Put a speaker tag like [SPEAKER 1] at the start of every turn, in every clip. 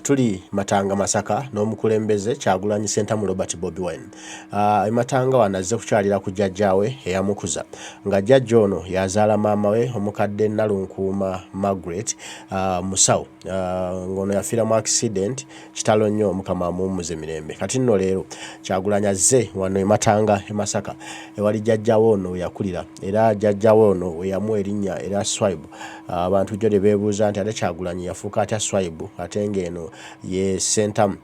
[SPEAKER 1] Tuli Matanga Masaka n'omukulembeze Kyagulanyi Ssentamu Robert Bobi Wine. Matanga wanazze kukyalira ku Jajjawe eyamukuza nga jjajja ono yazaala maamawe omukadde Nalunkuuma Margaret musawo ngono yafiira mu accident kitalo nnyo Mukama amuwummuze mirembe. Kati nno leero Kyagulanyi azze wano Matanga Masaka ewali jjajjawe ono yakulira era jjajjawe ono we yamuwa erinnya era Swibe. Abantu jjo beebuuza nti ate Kyagulanyi yafuuka atya Swibe ate ng'eno ye Ssentamu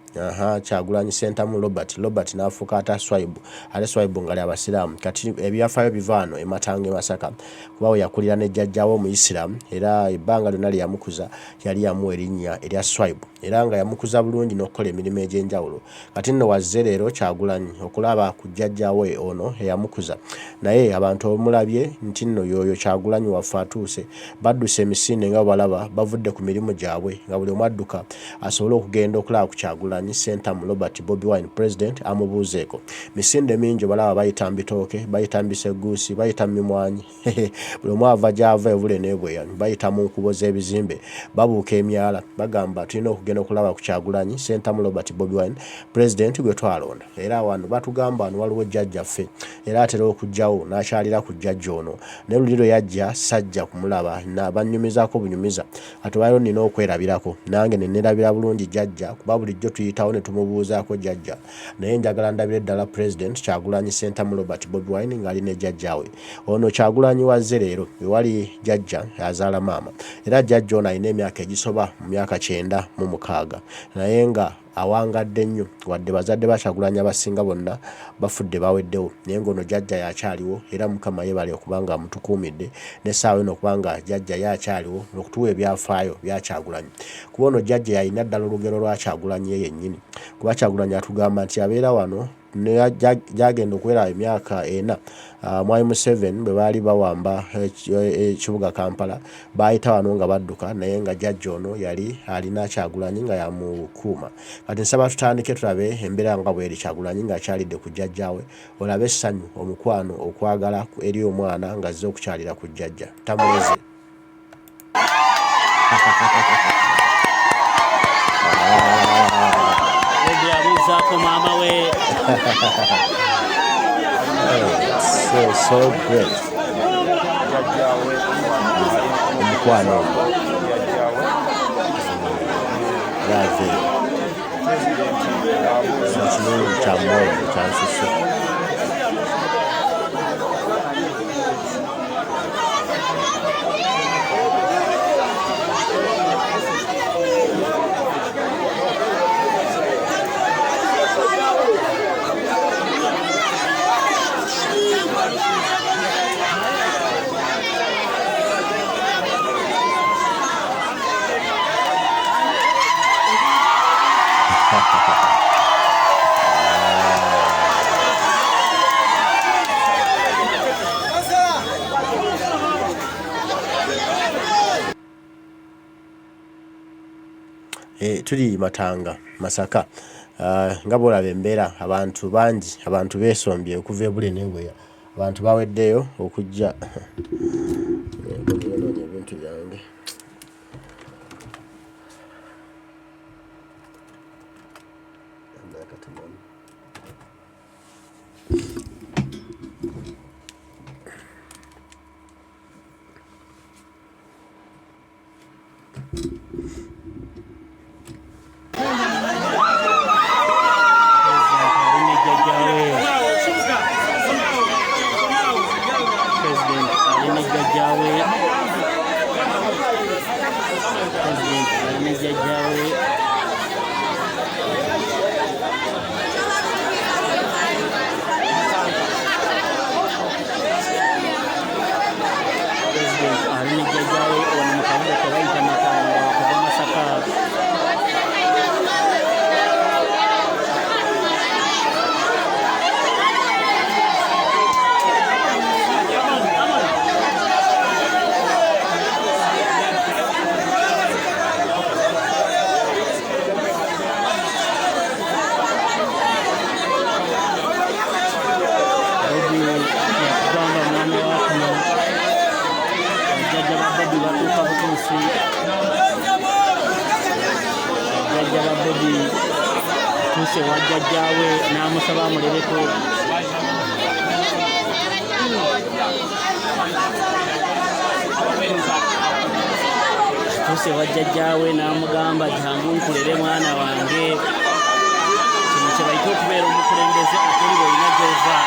[SPEAKER 1] Kyagulanyi Ssentamu Robert n'afuuka ata Swibe ate Swibe ngali abasiraamu. Kati ebyafaayo biva wano Matanga Masaka kuba we yakulira ne jjajjawe Omuyisiraamu era ebbanga lyonna lye yamukuza yali yamuwa erinnya erya Swibe era nga yamukuza bulungi n'okukola emirimu egy'enjawulo. Kati nno wazze leero Kyagulanyi okulaba ku jjajjawe ono eyamukuza naye abantu omulabye nti nno yoyo Kyagulanyi waffe atuuse badduse emisinde nga balaba bavudde ku mirimu gyabwe nga buli omu adduka asobole okugenda okulaba ku Kyagulanyi Ssentamu Robert Bobi Wine President amubuuzeeko. Misinde mingi balaba bayita mbitooke bayita mbisegguusi bayita mimwanyi buli omu ava gy'ava evule n'ebweyanyi bayita mu nkubo z'ebizimbe babuuka emyala bagamba tulina okugenda okulaba ku Kyagulanyi Ssentamu Robert Bobi Wine President gwe twalonda. Era wano batugamba wano waliwo jjajjaffe era atera okujjawo n'akyalira ku jjajja ono ne luliro yajja sajja kumulaba banyumizaako bunyumiza ate waliwo nina okwerabirako nange ne nerabira bulungi jjajja kuba bulijjo tuyitawo ne tumubuuzaako jjajja naye njagala ndabire ddala President Kyagulanyi Ssentamu Robert Bobi Wine ng'ali ne jjajjawe ono. Kyagulanyi wazze leero ewali jjajja azaala maama era jjajja ono alina emyaka egisoba mu myaka 96 naye nga awangadde nnyo wadde bazadde ba Kyagulanyi abasinga bonna bafudde baweddewo naye ng'ono jjajja yakyaliwo era Mukama yeebale okubanga amutukuumidde n'essaawa eno okubanga jjajja yakyaliwo okutuwa ebyafaayo bya Kyagulanyi kuba ono jjajja yalina ddala olugero lwa Kyagulanyi ye yennyini kuba Kyagulanyi atugamba nti abeera wano gyagenda okuwera emyaka 4 mwai Museveni bwe baali bawamba ekibuga Kampala baayita wano nga badduka naye nga jjajja ono yali alina Kyagulanyi nga yamukuuma. Kati nsaba tutandike tulabe embeera nga bweri Kyagulanyi ng'akyalidde ku jjajjawe olabe essanyu omukwano okwagala eri omwana ng'azze okukyalira ku jjajja tamuleze.
[SPEAKER 2] Maamawe.
[SPEAKER 1] So great. Omukwano yave ekintu kya mwoyo kyansuso. Tuli Matanga Masaka nga bwolaba embeera abantu bangi abantu beesombye okuva ebule n'ebweya abantu baweddeyo okujja ebintu byange
[SPEAKER 2] musajja wa Bobi tuse wa Jajjawe n'amusaba amulebeko tuse wa Jajjawe n'amugamba jangu nkulere mwana wange kino kye bayita okubeera omukulembeze ateri bwolina gy'ova.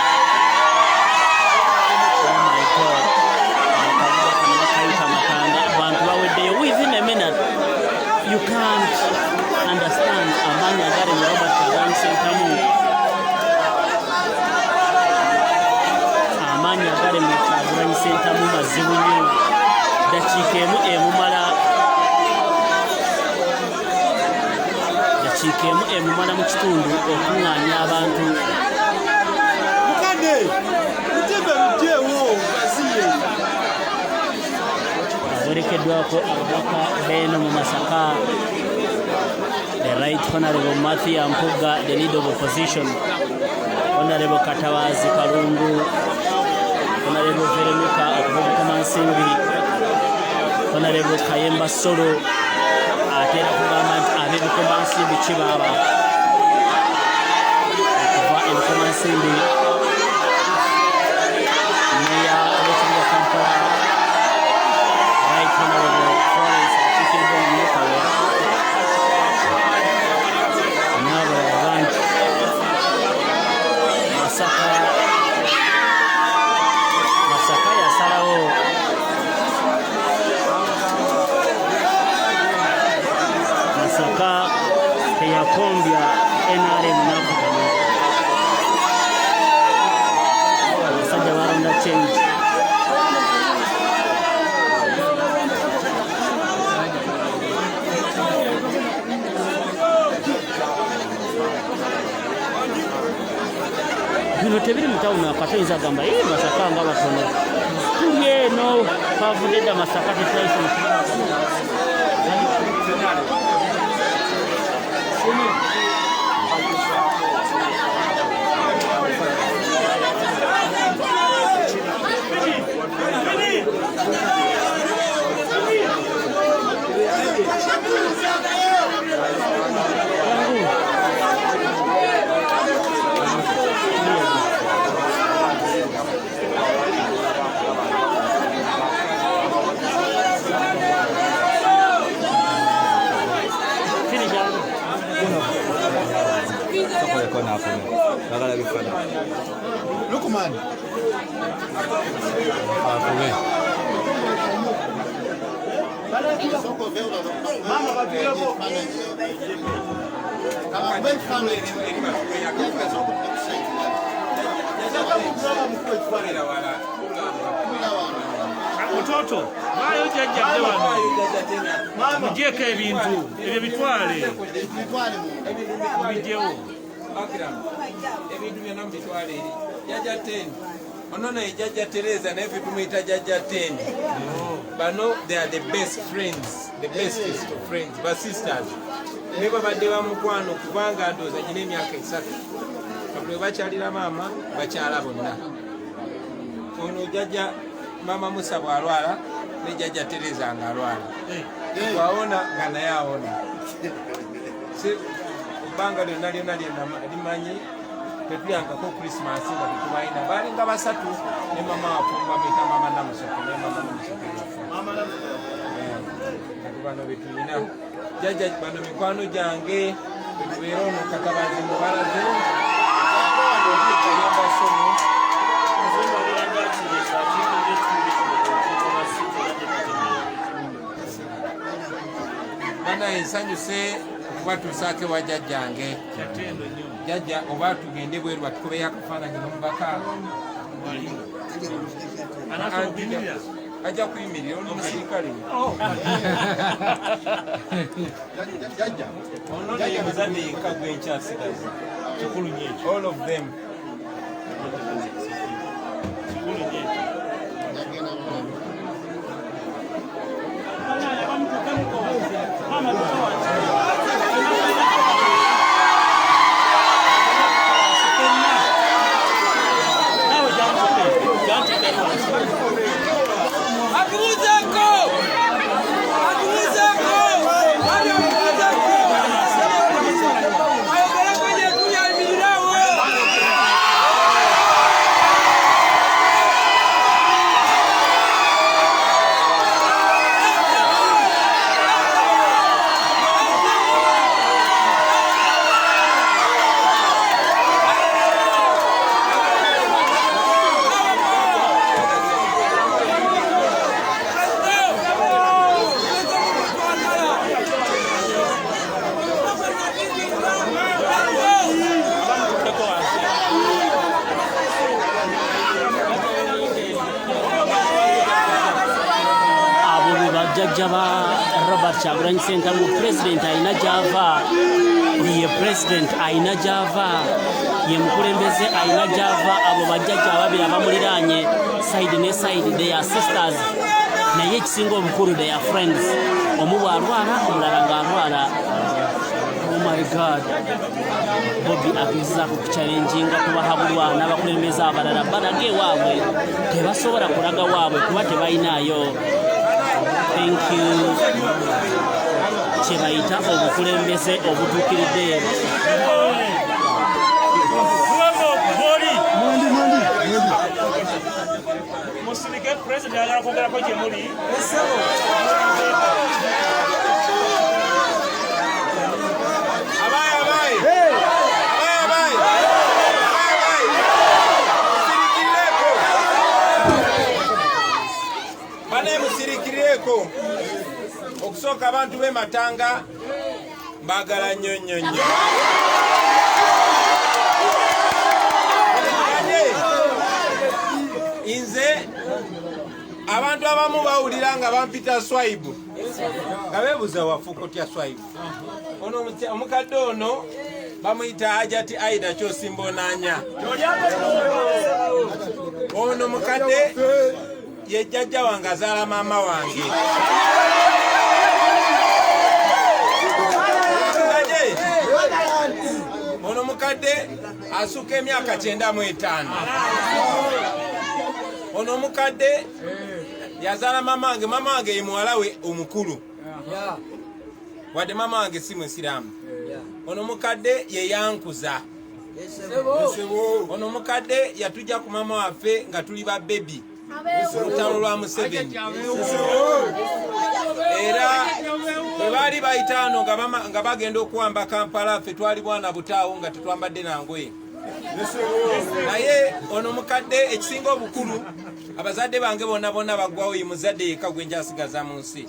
[SPEAKER 2] Within a minute, you can't understand amanya gari mu Robert Kagame Sentamu. Amanya gari mu Kagame Sentamu mazibu nnyo. Dakiika emu emumala mu kitundu okuŋŋaanya abantu.
[SPEAKER 3] Mukadde, mutembe ludyewo baziye.
[SPEAKER 2] Werekeddwako ababaka b'eno mu Masaka, the Right Honorable Matthew Ampuga, the leader of opposition, Honorable Katawazi Kalungu, Honorable Veronica Okubukuma Nsimbi, Honorable Kayemba Solo, atera kugamba nti ab'ebikoma nsimbi kibaaba okuva ebikoma nsimbi meya w'ekibuga Kampala Masaka yasalawo Masaka teyakombya NRM n'avuganya abasajja balonda change. Bino tebiri mu tawuni akatoyinza agamba Masaka nga batono tuli eno twavudde dda Masaka tetulaifu
[SPEAKER 3] Look, man.
[SPEAKER 4] Mtoto, wayo jajja wano. Mujeko ebintu, ebyo bitwale. Bijewo.
[SPEAKER 5] Ebintu byonna mubitwale eri jajja 10 onono ejajja Tereza naye tumuyita jajja 10. Bano they are the best friends, the bestest of friends, but sisters. Ne babadde bamukwano kubanga ndooza nyina emyaka 3 kabule bakyalira maama bakyala bonna. Ono jajja mama Musa bwalwala ne jajja Tereza ng'alwala waona nga naye awona. Banga lyonna limanyi tetuyankako Christmas nga tetubalina balinga basatu ne mama wafumba bita mama Namusoko ne mama Namusoko bano betulina jajja bano mikwano gyange betubeera ono Katabazi mubalaze bana ensanyuse batusaake wa jajjange jajja oba tugende bweru batukubeyo akafaananyi nomubaka ajja kuyimirira ono musirikale ono naye muzadde yekka gwenkyasigaza kikulu nyo ekyo all of them kikulu nyo ekyo
[SPEAKER 2] Robert Kyagulanyi Ssentamu president ayina gy'ava ye president ayina gy'ava ye mukulembeze ayina gy'ava abo bajjajja ababiri abamuliraanye side ne side they are sisters naye ekisinga obukulu they are friends omu bw'alwala omulala ng'alwala. Oh my God, Bobi agezaako kuchallenginga kubahabulwa n'abakulembeze abalala balage ewaabwe tebasobola kulaga waabwe kuba tebalinayo. Thank you. Kye bayita obukulembeze obutuukiridde.
[SPEAKER 4] Musirike president ayagala kwogerako gye muli.
[SPEAKER 5] Okusooka abantu b'e Matanga mbagala nnyo nnyo nnyo. Nze abantu abamu bawulira nga bampita Swaibu nga beebuuza wafuuka otya Swaibu. Ono omukadde ono bamuyita Hajati Aida Kyosimba Onaanya. Ono mukadde ye jjajja wange azaala maama wange. Ono mukadde asuka emyaka 95. Ono mukadde yazaala mama wange ye muwala we omukulu. Wadde mama wange si Musiraamu. Ono mukadde ye yankuza. Ono mukadde yatujja ku mama waffe nga tuli ba baby. Olutalo lwa Museveni. Era bwe baali bayitaano nga bagenda okuwamba Kampala ffe twali bwana butaawo nga tetwambadde nangoye. Naye ono mukadde ekisinga obukulu abazadde bange bonna baggwawo ye muzadde yekka gwe njasigaza mu nsi.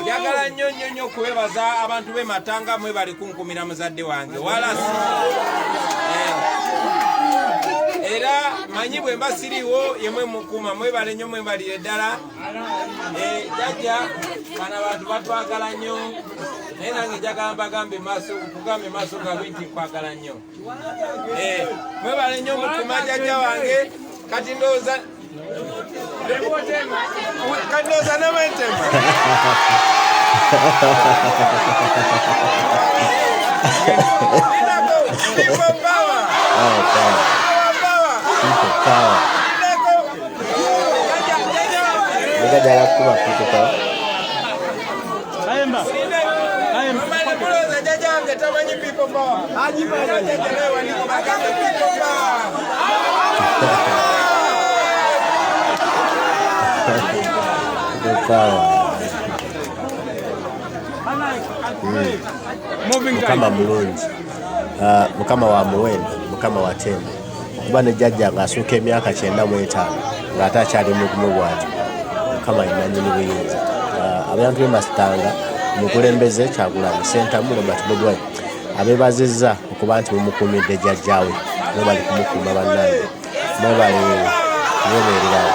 [SPEAKER 5] Njagala nnyo nnyo nnyo okubebaza abantu b'e Matanga mwebali kunkumira muzadde wange walasi. Era manyi bwe mba siriiwo yemwe mukuuma mwebale nnyo mwebalire ddala. Jjajja bano abantu batwagala nnyo naye nange njagala mbagambe kugambe maaso gaabwe nti nkwagala nnyo. Mwebale nnyo mukuuma jjajja wange kati ndowooza n'Awentema.
[SPEAKER 1] Mukama mulungi, mukama wa muwendo, mukama wa tembe. Okuba ne jjajja ng'asuuka emyaka 95 ng'ate akyali mugumu bw'atyo. Mukama yennyini buyinza. Abantu b'e Matanga omukulembeze Kyagulanyi Ssentamu Bobi abeebazizza okuba nti mumukuumidde jjajjaawe. Mwebali kumukuuma bannange. Mwebali kubeererawo.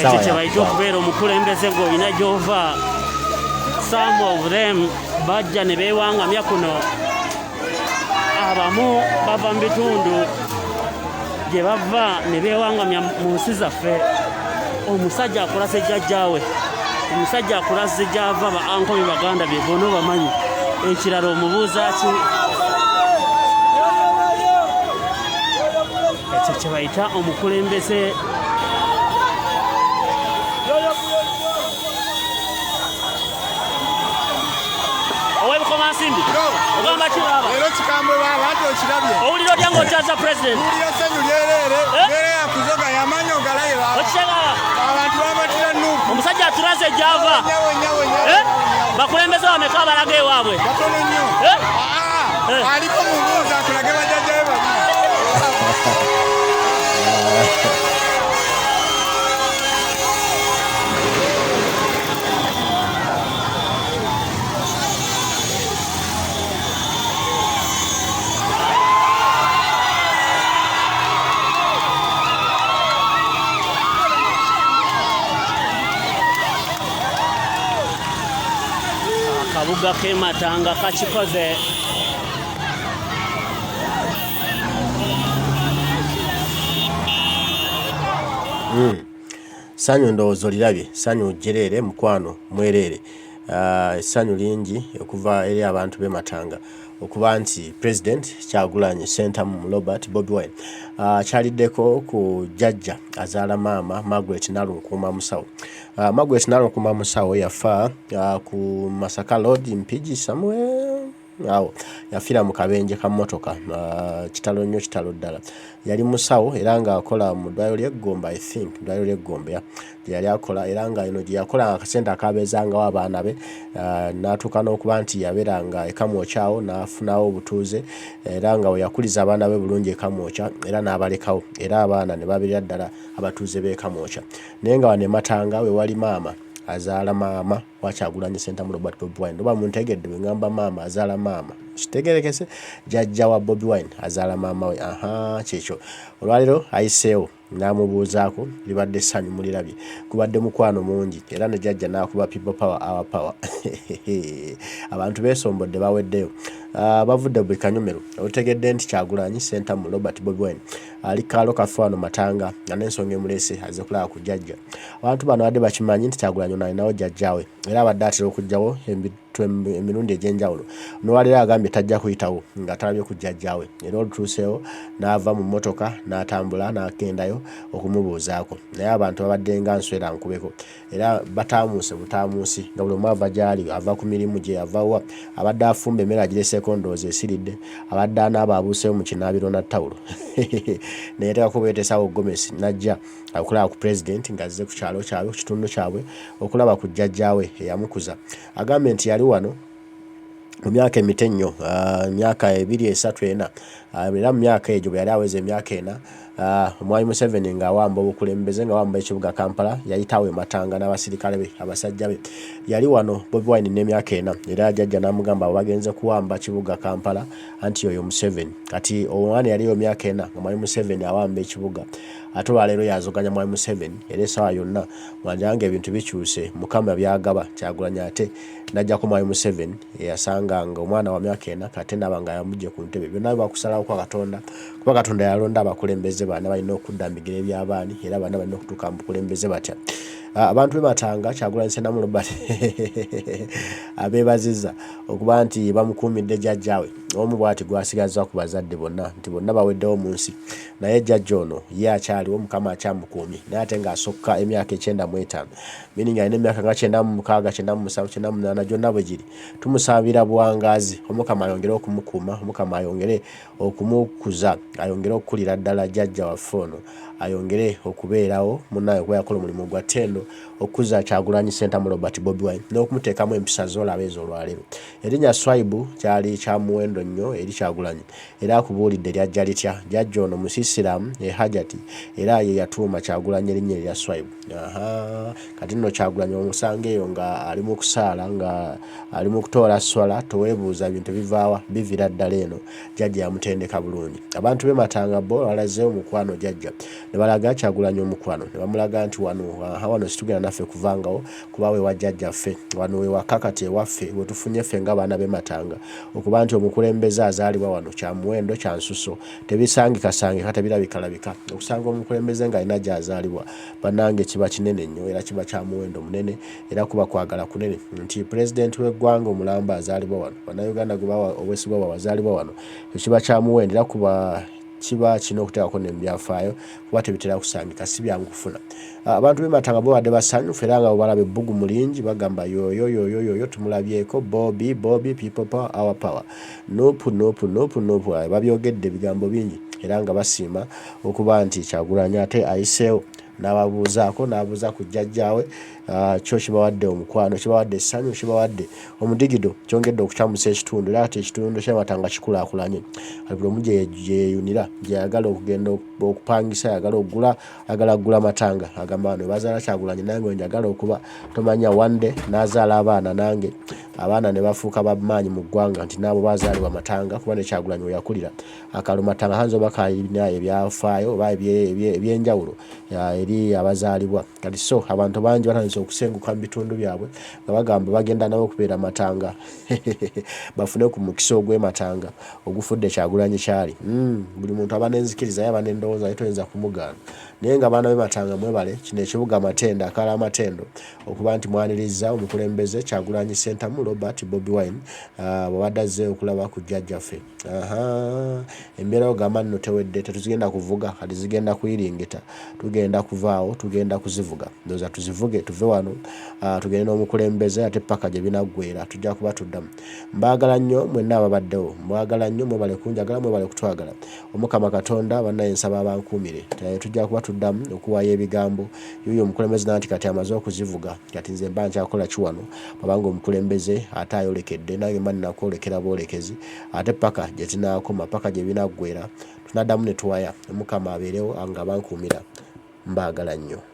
[SPEAKER 2] Ekyo kye bayita okubeera omukulembeze ng'olina gy'ova. Some of them bajja ne beewangamya kuno. Abamu bava mu bitundu gye bava ne beewangamya mu nsi zaffe. Omusajja akulaze jjajjaawe, omusajja akulaze gy'ava ba anko be baganda bye bonna obamanyi. Ekirala omubuuza ki? Ekyo kye bayita omukulembeze. Simbi. Ogamba kiraba.
[SPEAKER 3] Lero kikambe baba ate okirabye.
[SPEAKER 2] Owulira otya ng'okyaza president.
[SPEAKER 3] Owulira Esanyu lyerere. Mbere ya kuzoga yamanyi ogalaye baba.
[SPEAKER 2] Okishagala.
[SPEAKER 3] Abantu babatira nuku.
[SPEAKER 2] Omusajja atulaze gy'ava. Bakulembeze bameka abalaga ewaabwe.
[SPEAKER 3] Batono nnyo. Aliko mubuuza akulage bajjajjawe babiri.
[SPEAKER 2] kabuga kematanga kakikoze
[SPEAKER 1] Sanyu ndowooza olirabye, Sanyu jerere mukwano mwerere. Sanyu lingi okuva eri abantu b'e Matanga okuba nti President Kyagulanyi Ssentamu Robert Bobi Wine kyaliddeko ku Jajja Azaala Maamawe Nalunkuuma Musawo. Margaret Nalunkuuma Musawo yafa ku Masaka Road Mpigi somewhere awo yafiira mu kabenje ka mmotoka kitalo nnyo kitalo ddala. Yali musawo era nga akola mu ddwaliro ly'Eggombe, I think ddwaliro ly'Eggombe yali akola era nga ino gye yakola akasente akabeezangawo abaana be n'atuuka n'okuba nti yabeeranga ekamwokyawo n'afunawo obutuuze era nga we yakuliza abaana be bulungi ekamwokya era n'abalekawo era abaana ne babeerera ddala abatuuze b'ekamwokya. Naye nga wano e Matanga we wali maama Azaala maama wa Kyagulanyi Ssentamu Robert Bobi Wine. Oba muntegedde bwe ngamba maama Azaala maama kitegerekese jjajja wa Bobi Wine Azaala Maamawe. Kyekyo olwaliro ayiseewo n'amubuuzaako libadde essanyu mulirabye kubadde mukwano mungi era ne jjajja n'akuba people power our power abantu beesombodde baweddeyo bavudde buli kanyomero otegedde nti Kyagulanyi Ssentamu Robert Bobi Wine ali kaalo kafe wano Matanga nga n'ensonga emuleese azze kulaba ku jjajja. Abantu bano badde bakimanyi nti Kyagulanyi ono alinawo jjajjaawe era abadde atera okugjawo emirundi egy'enjawulo n'olwaliro agambye tajja kuyitawo nga talabye ku jjajjaawe era olutuuseewo n'ava mu mmotoka n'atambula n'agendayo okumubuuzaako naye abantu babadde nga nswera nkubeko era bataamuuse butaamuusi nga buli omu ava gy'ali ava ku mirimu gye avawa abadde afumba emmere agireseeko ndowooza esiridde abadde anaaba abuuseewo mu kinaabiro na ttawulo naye teekako beeteesaawo Gomesi najja okulaba ku President ng'azze ku kyalo kyabwe ku kitundu kyabwe okulaba ku jjajjaawe eyamukuza. Agambye nti yali wano mu myaka emito ennyo myaka 2-3-4 era mu myaka egyo bwe yali aweza emyaka 4 Omwami Museveni ng'awamba obukulembeze ng'awamba ekibuga Kampala yayitawo e Matanga n'abasirikale be abasajja be. Yali wano Bobi Wine n'emyaka 4 era jjajja n'amugamba abo bagenze kuwamba kibuga Kampala anti oyo Museveni kati omwana yaliyo emyaka 4 Omwami Museveni awamba ekibuga ate olwaleero yazoganya Mwami Museveni era essaawa yonna wanjange ebintu bikyuse Mukama byagaba Kyagulanyi ate n'ajjako Mwami Museveni eyasanga nga omwana wa myaka 4 kate n'aba nga yamugye ku ntebe byonna bakusalawo kwa Katonda kuba Katonda yalonda abakulembeze baana balina okudda mu bigere by'abaani era baana balina okutuuka mu bukulembeze batya. Abantu be Matanga Kyagulanyi Ssentamu Robert abeebazizza okuba nti bamukuumidde jjajjaawe omu bw'ati gwasigaza ku bazadde bonna nti bonna baweddewo mu nsi naye jjajja ono ye akyaliwo Mukama akyamukuumye naye ate ng'asokka emyaka 95 meaning alina emyaka nga 96 97 98 gyonna bwe giri tumusabira buwangaazi Omukama ayongere okumukuuma Omukama ayongere okumukuza ayongere okukulira ddala jjajja waffe ono ayongere okubeerawo munnaye kuba yakola omulimu gwa ttendo okuza Kyagulanyi Ssentamu Robert Bobi Wine n'okumuteekamu empisa z'olaba ez'olwaleero. Erinnya Swaibu kyali kya muwendo nnyo eri Kyagulanyi era akubuulidde lyajja litya jjajja ono musisiramu Hajati era ye yatuuma Kyagulanyi erinnya erya Swaibu. Kati nno Kyagulanyi omusanga eyo nga ali mu kusaala nga ali mu kutoola swala toweebuuza bintu bivaawa bivira ddala eno jjajja yamutendeka bulungi. Abantu b'e Matanga bo balazeewo mukwano jjajja ne balaga Kyagulanyi omukwano ne bamulaga nti wano situgenda naffe kuvangawo kuba we wa jjajjaffe wano we wakakati ewaffe we tufunye ffe ng'abaana b'e Matanga okuba nti omukulembeze azaalibwa wano kya muwendo kya nsuso tebisangikasangika tebirabikalabika okusanga omukulembeze ng'alina gy'azaalibwa bannange kiba kinene nnyo era kiba kya muwendo munene era kuba kwagala kunene nti pulezidenti w'eggwanga omulamba azaalibwa wano bannayuganda gwe bawa obwesigwa bwabwe azaalibwa wano kiba kya muwendo era kuba kiba kino okuteekako n'ebyafaayo kuba tebitera kusangika si byangu kufuna. Abantu b'e Matanga bo badde basanyufu era nga bwe balaba ebbugumu lingi bagamba yoyo tumulabyeko Bobi people power our power nope babyogedde ebigambo bingi era nga basiima okuba nti Kyagulanyi ate ayiseewo n'abuuza ku jjajjaawe kyo kibawadde omukwano kibawadde essanyu kibawadde omudigido kyongedde okukyamusa ekitundu era ate ekitundu ky'e Matanga kikulaakulanye buli omu gye yeeyunira gye yagala okugenda okupangisa yagala kugula Matanga agamba bano bazaala Kyagulanyi nange wenjagala okuba tomanya wande n'azaala abaana nange abaana ne bafuuka bamaanyi mu ggwanga nti naabo bazaalibwa Matanga kuba ne Kyagulanyi we yakulira akalo Matanga hanze oba kalina ebyafaayo oba ebyenjawulo eri abazaalibwa kati so abantu bangi batandise okusenguka mu bitundu byabwe nga bagamba bagenda nabo okubeera matanga bafune ku mukisa ogw'ematanga ogufudde Kyagulanyi kyali buli muntu aba n'enzikiriza yaba n'endowooza ye toyinza kumugaana naye nga abaana b'ematanga mwebale kino ekibuga Matendo akala Matendo okuba nti mwaniriza omukulembeze Kyagulanyi Ssentamu Robert Bobi Wine bw'abadde azze okulaba ku jjajjaffe embeera ogamba nno tewedde tetuzigenda kuvuga kati zigenda kuyiringita tugenda kuvaawo tugenda kuzivuga ndowooza tuzivuge tuve wano tugende n'omukulembeze ate paka gye binaggweera tujja kuba tuddamu mbaagala nnyo mwenna ababaddewo mwagala nnyo mwebale kunjagala mwebale kutwagala Omukama Katonda bannaye nsaba abankuumire tujja kuba tuddamu okuwaayo ebigambo yuyo omukulembeze nanti kati amaze okuzivuga kati nze mba nkyakola kiwano babanga omukulembeze ate ayolekedde nange mba ninakwolekera boolekezi ate paka gye tinaakoma paka gye binaggweera tunaddamu ne tuwaya Omukama abeerewo nga bankuumira mbaagala nnyo